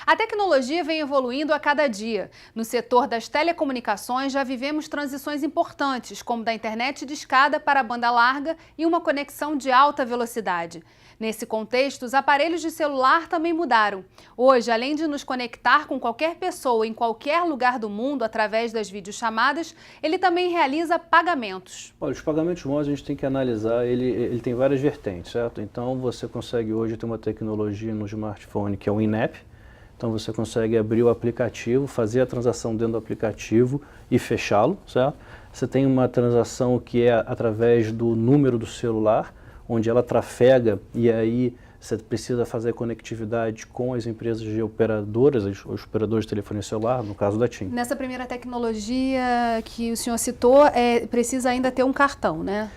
A tecnologia vem evoluindo a cada dia. No setor das telecomunicações já vivemos transições importantes, como da internet discada para a banda larga e uma conexão de alta velocidade. Nesse contexto, os aparelhos de celular também mudaram. Hoje, além de nos conectar com qualquer pessoa em qualquer lugar do mundo através das videochamadas, ele também realiza pagamentos. Olha, os pagamentos móveis a gente tem que analisar, ele tem várias vertentes, certo? Então você consegue hoje ter uma tecnologia no smartphone que é o in-app. Então você consegue abrir o aplicativo, fazer a transação dentro do aplicativo e fechá-lo, certo? Você tem uma transação que é através do número do celular, onde ela trafega e aí você precisa fazer conectividade com as empresas de operadoras, os operadores de telefonia celular, no caso da TIM. Nessa primeira tecnologia que o senhor citou, precisa ainda ter um cartão, né?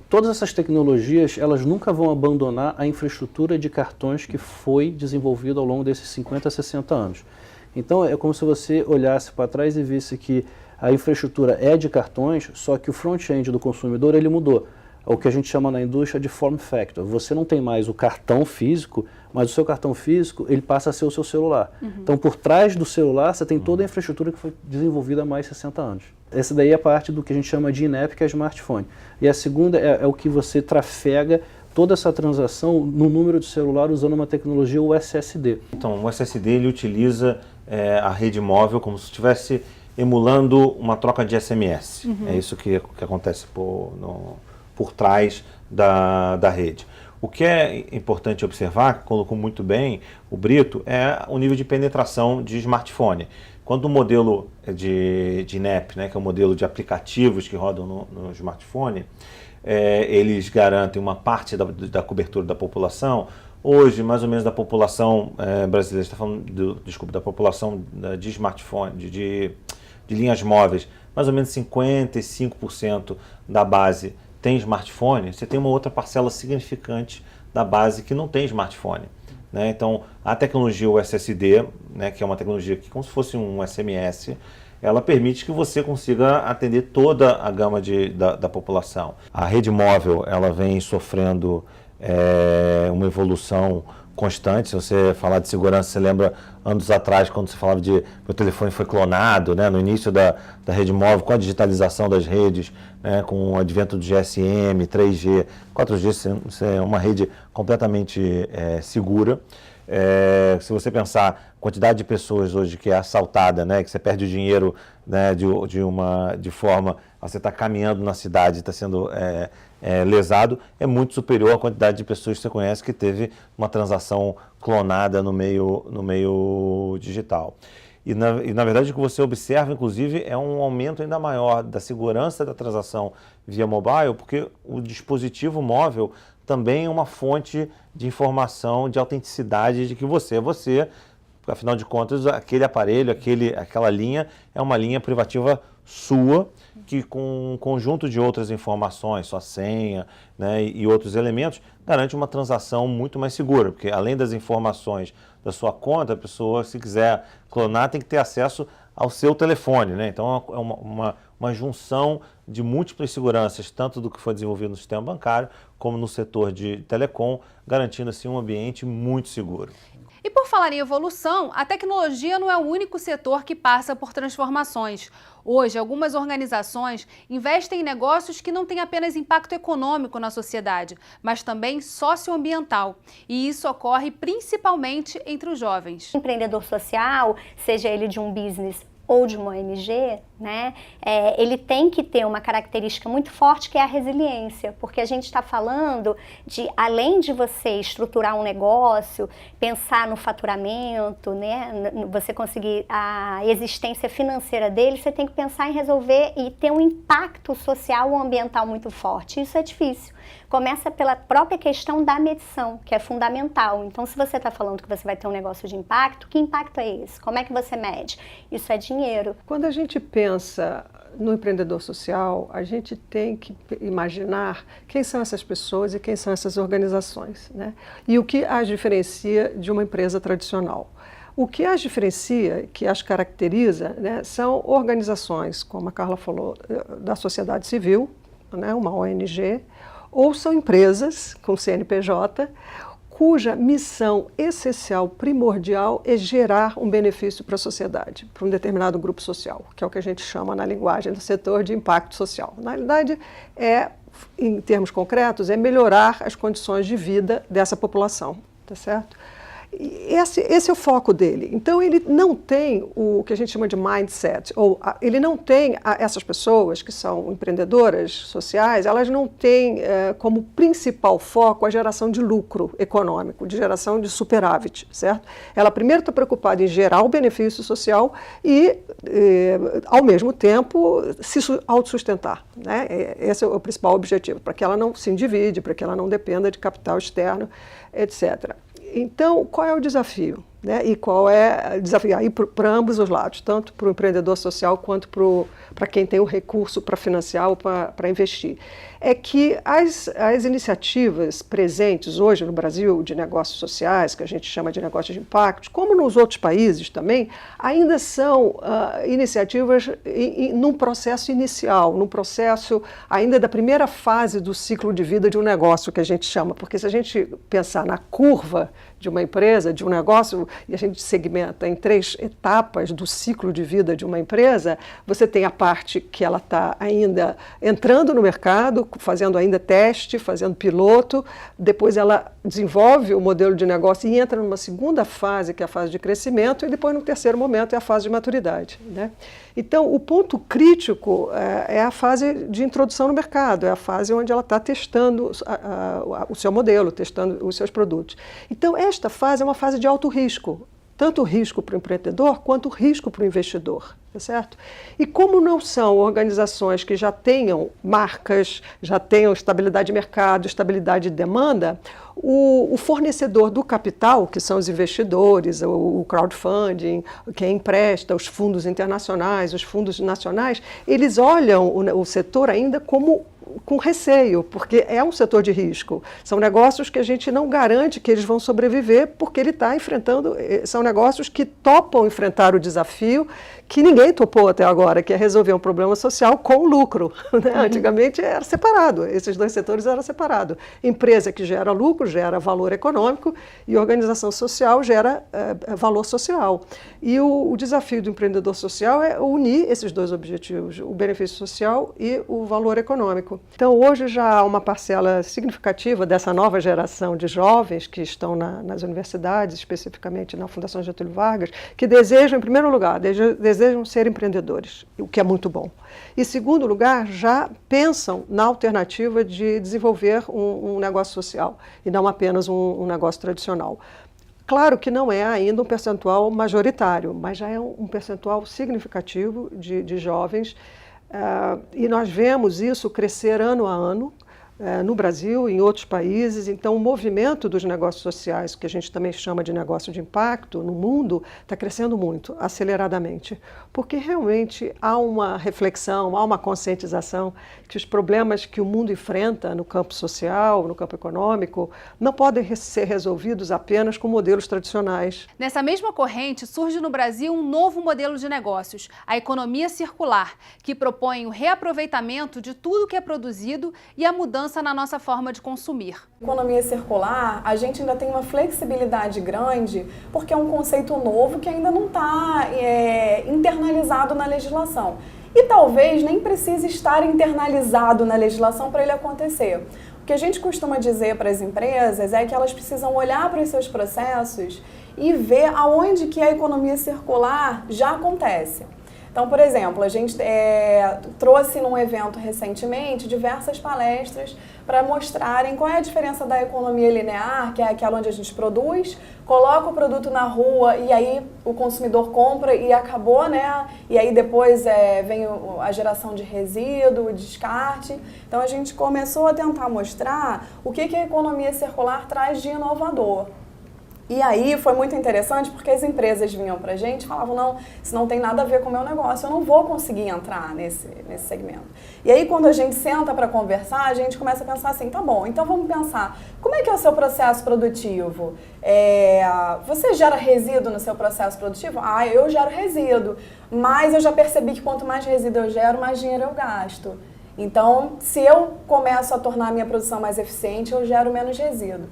Todas essas tecnologias, elas nunca vão abandonar a infraestrutura de cartões que foi desenvolvida ao longo desses 50 a 60 anos. Então, é como se você olhasse para trás e visse que a infraestrutura é de cartões, só que o front-end do consumidor, ele mudou. O que a gente chama na indústria de form factor. Você não tem mais o cartão físico, mas o seu cartão físico, ele passa a ser o seu celular. Então, por trás do celular, você tem toda a infraestrutura que foi desenvolvida há mais de 60 anos. Essa daí é a parte do que a gente chama de in-app, que é smartphone. E a segunda é o que você trafega toda essa transação no número de celular usando uma tecnologia, o SSD. Então, o SSD ele utiliza a rede móvel como se estivesse emulando uma troca de SMS. É isso que acontece por trás da rede. O que é importante observar, colocou muito bem o Brito, é o nível de penetração de smartphone. Quando o modelo de in-app, né, que é o modelo de aplicativos que rodam no smartphone, eles garantem uma parte da cobertura da população. Hoje, mais ou menos da população brasileira, está falando, da população de smartphone, de linhas móveis, mais ou menos 55% da base tem smartphone. Você tem uma outra parcela significante da base que não tem smartphone. Né? Então, a tecnologia, o SSD, né, que é uma tecnologia que, como se fosse um SMS, ela permite que você consiga atender toda a gama da população. A rede móvel, ela vem sofrendo uma evolução constante. Se você falar de segurança, você lembra anos atrás, quando você falava de meu telefone foi clonado, né, no início da rede móvel, com a digitalização das redes, né, com o advento do GSM, 3G, 4G, isso é uma rede completamente segura. Se você pensar a quantidade de pessoas hoje que é assaltada, né, que você perde o dinheiro, né, de forma a você estar caminhando na cidade e está sendo lesado, é muito superior à quantidade de pessoas que você conhece que teve uma transação clonada no meio digital. E na verdade o que você observa, inclusive, é um aumento ainda maior da segurança da transação via mobile, porque o dispositivo móvel também é uma fonte de informação, de autenticidade de que você é você. Afinal de contas, aquele aparelho, aquela linha é uma linha privativa sua, que com um conjunto de outras informações, sua senha, né, e outros elementos, garante uma transação muito mais segura, porque além das informações da sua conta, a pessoa, se quiser clonar, tem que ter acesso ao seu telefone, né? Então é uma junção de múltiplas seguranças, tanto do que foi desenvolvido no sistema bancário, como no setor de telecom, garantindo assim um ambiente muito seguro. E por falar em evolução, a tecnologia não é o único setor que passa por transformações. Hoje, algumas organizações investem em negócios que não têm apenas impacto econômico na sociedade, mas também socioambiental. E isso ocorre principalmente entre os jovens. O empreendedor social, seja ele de um business ou de uma ONG, né, ele tem que ter uma característica muito forte, que é a resiliência, porque a gente está falando de, além de você estruturar um negócio, pensar no faturamento, né, você conseguir a existência financeira dele, você tem que pensar em resolver e ter um impacto social ou ambiental muito forte. Isso é difícil. Começa pela própria questão da medição, que é fundamental. Então, se você está falando que você vai ter um negócio de impacto, que impacto é esse? Como é que você mede? Isso é dinheiro. Quando a gente pensa no empreendedor social, a gente tem que imaginar quem são essas pessoas e quem são essas organizações, né? E o que as diferencia de uma empresa tradicional. O que as diferencia, que as caracteriza, né, são organizações, como a Carla falou, da sociedade civil, né, uma ONG, ou são empresas com CNPJ, cuja missão essencial, primordial, é gerar um benefício para a sociedade, para um determinado grupo social, que é o que a gente chama na linguagem do setor de impacto social. Na realidade, em termos concretos, é melhorar as condições de vida dessa população, tá certo? Esse é o foco dele. Então, ele não tem o que a gente chama de mindset, ou ele não tem essas pessoas que são empreendedoras sociais, elas não têm como principal foco a geração de lucro econômico, de geração de superávit, certo? Ela primeiro está preocupada em gerar o benefício social e, ao mesmo tempo, se autossustentar, né? Esse é o principal objetivo, para que ela não se endivide, para que ela não dependa de capital externo, etc. Então, qual é o desafio? Né? E qual é o desafio aí para ambos os lados, tanto para o empreendedor social quanto para quem tem o recurso para financiar ou para investir? É que as iniciativas presentes hoje no Brasil de negócios sociais, que a gente chama de negócios de impacto, como nos outros países também, ainda são iniciativas num processo inicial, num processo ainda da primeira fase do ciclo de vida de um negócio, que a gente chama, porque se a gente pensar na curva de uma empresa, de um negócio, e a gente segmenta em 3 etapas do ciclo de vida de uma empresa, você tem a parte que ela está ainda entrando no mercado, fazendo ainda teste, fazendo piloto, depois ela desenvolve o modelo de negócio e entra numa segunda fase, que é a fase de crescimento, e depois no terceiro momento é a fase de maturidade, né? Então, o ponto crítico é a fase de introdução no mercado, é a fase onde ela está testando o seu modelo, testando os seus produtos. Então, esta fase é uma fase de alto risco, tanto risco para o empreendedor quanto risco para o investidor, tá certo? E como não são organizações que já tenham marcas, já tenham estabilidade de mercado, estabilidade de demanda, o fornecedor do capital, que são os investidores, o crowdfunding, quem empresta, os fundos internacionais, os fundos nacionais, eles olham o setor ainda com receio, porque é um setor de risco. São negócios que a gente não garante que eles vão sobreviver, porque ele está enfrentando, são negócios que topam enfrentar o desafio que ninguém topou até agora, que é resolver um problema social com lucro, né? Antigamente era separado, esses 2 setores eram separados. Empresa que gera lucro, gera valor econômico, e organização social gera valor social. E o desafio do empreendedor social é unir esses 2 objetivos, o benefício social e o valor econômico. Então, hoje já há uma parcela significativa dessa nova geração de jovens que estão nas universidades, especificamente na Fundação Getúlio Vargas, que desejam, em primeiro lugar, desejam ser empreendedores, o que é muito bom. E, em segundo lugar, já pensam na alternativa de desenvolver um negócio social e não apenas um negócio tradicional. Claro que não é ainda um percentual majoritário, mas já é um percentual significativo de jovens. E nós vemos isso crescer ano a ano, no Brasil e em outros países. Então, o movimento dos negócios sociais, que a gente também chama de negócio de impacto no mundo, está crescendo muito, aceleradamente, porque realmente há uma reflexão, há uma conscientização que os problemas que o mundo enfrenta no campo social, no campo econômico, não podem ser resolvidos apenas com modelos tradicionais. Nessa mesma corrente, surge no Brasil um novo modelo de negócios, a economia circular, que propõe o reaproveitamento de tudo que é produzido e a mudança na nossa forma de consumir. Economia circular, a gente ainda tem uma flexibilidade grande, porque é um conceito novo que ainda não está internalizado na legislação. E talvez nem precise estar internalizado na legislação para ele acontecer. O que a gente costuma dizer para as empresas é que elas precisam olhar para os seus processos e ver aonde que a economia circular já acontece. Então, por exemplo, a gente trouxe num evento recentemente diversas palestras para mostrarem qual é a diferença da economia linear, que é aquela onde a gente produz, coloca o produto na rua e aí o consumidor compra e acabou, né? E aí depois vem a geração de resíduo, o descarte. Então, a gente começou a tentar mostrar o que a economia circular traz de inovador. E aí foi muito interessante porque as empresas vinham pra gente e falavam, não, isso não tem nada a ver com o meu negócio, eu não vou conseguir entrar nesse segmento. E aí quando a gente senta para conversar, a gente começa a pensar assim, tá bom, então vamos pensar, como é que é o seu processo produtivo? Você gera resíduo no seu processo produtivo? Ah, eu gero resíduo, mas eu já percebi que quanto mais resíduo eu gero, mais dinheiro eu gasto. Então, se eu começo a tornar a minha produção mais eficiente, eu gero menos resíduo.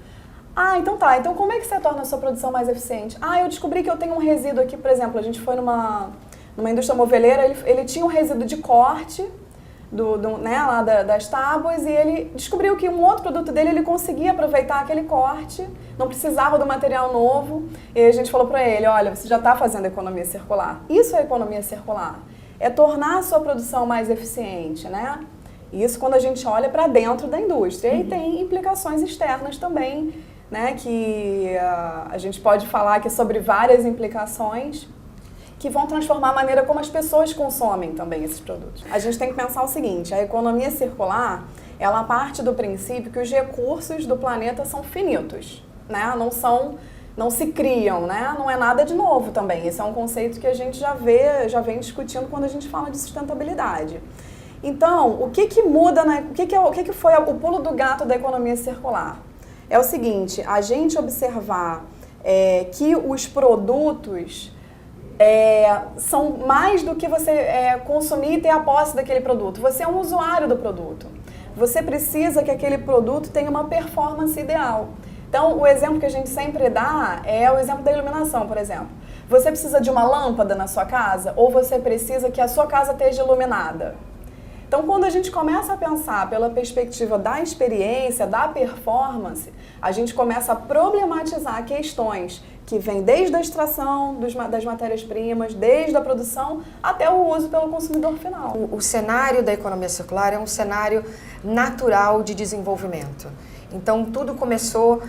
Ah, então tá. Então como é que você torna a sua produção mais eficiente? Ah, eu descobri que eu tenho um resíduo aqui, por exemplo, a gente foi numa indústria moveleira, ele tinha um resíduo de corte lá das tábuas e ele descobriu que um outro produto dele ele conseguia aproveitar aquele corte, não precisava do material novo. E a gente falou para ele, olha, você já está fazendo economia circular. Isso é economia circular. É tornar a sua produção mais eficiente, né? Isso quando a gente olha para dentro da indústria. E tem implicações externas também, né? Que a gente pode falar aqui sobre várias implicações que vão transformar a maneira como as pessoas consomem também esses produtos. A gente tem que pensar o seguinte, a economia circular, ela parte do princípio que os recursos do planeta são finitos, né? Não se criam, né? Não é nada de novo também. Esse é um conceito que a gente já vem discutindo quando a gente fala de sustentabilidade. Então, o que muda, o que foi o pulo do gato da economia circular? É o seguinte, a gente observar que os produtos são mais do que você consumir e ter a posse daquele produto. Você é um usuário do produto. Você precisa que aquele produto tenha uma performance ideal. Então, o exemplo que a gente sempre dá é o exemplo da iluminação, por exemplo. Você precisa de uma lâmpada na sua casa ou você precisa que a sua casa esteja iluminada? Então, quando a gente começa a pensar pela perspectiva da experiência, da performance, a gente começa a problematizar questões que vêm desde a extração das matérias-primas, desde a produção até o uso pelo consumidor final. O cenário da economia circular é um cenário natural de desenvolvimento. Então, tudo começou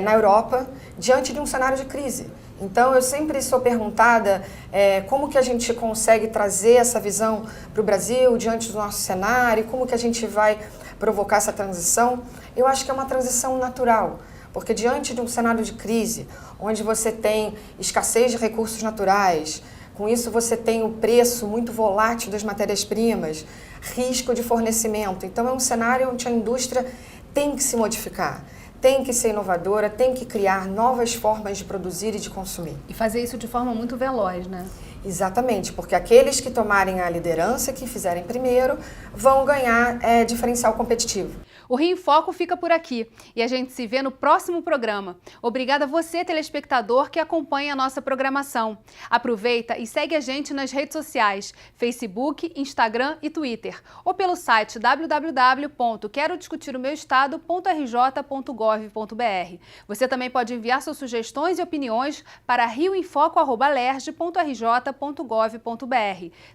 na Europa, diante de um cenário de crise. Então, eu sempre sou perguntada como que a gente consegue trazer essa visão para o Brasil, diante do nosso cenário, como que a gente vai provocar essa transição. Eu acho que é uma transição natural, porque diante de um cenário de crise, onde você tem escassez de recursos naturais, com isso você tem o preço muito volátil das matérias-primas, risco de fornecimento. Então, é um cenário onde a indústria tem que se modificar, tem que ser inovadora, tem que criar novas formas de produzir e de consumir. E fazer isso de forma muito veloz, né? Exatamente, porque aqueles que tomarem a liderança, que fizerem primeiro, vão ganhar diferencial competitivo. O Rio em Foco fica por aqui e a gente se vê no próximo programa. Obrigada a você, telespectador, que acompanha a nossa programação. Aproveita e segue a gente nas redes sociais, Facebook, Instagram e Twitter, ou pelo site www.querodiscutiromeuestado.rj.gov.br. Você também pode enviar suas sugestões e opiniões para rioemfoco@alerj.rj.gov.br.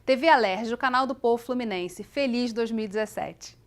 TV Alerj, o canal do povo fluminense. Feliz 2017.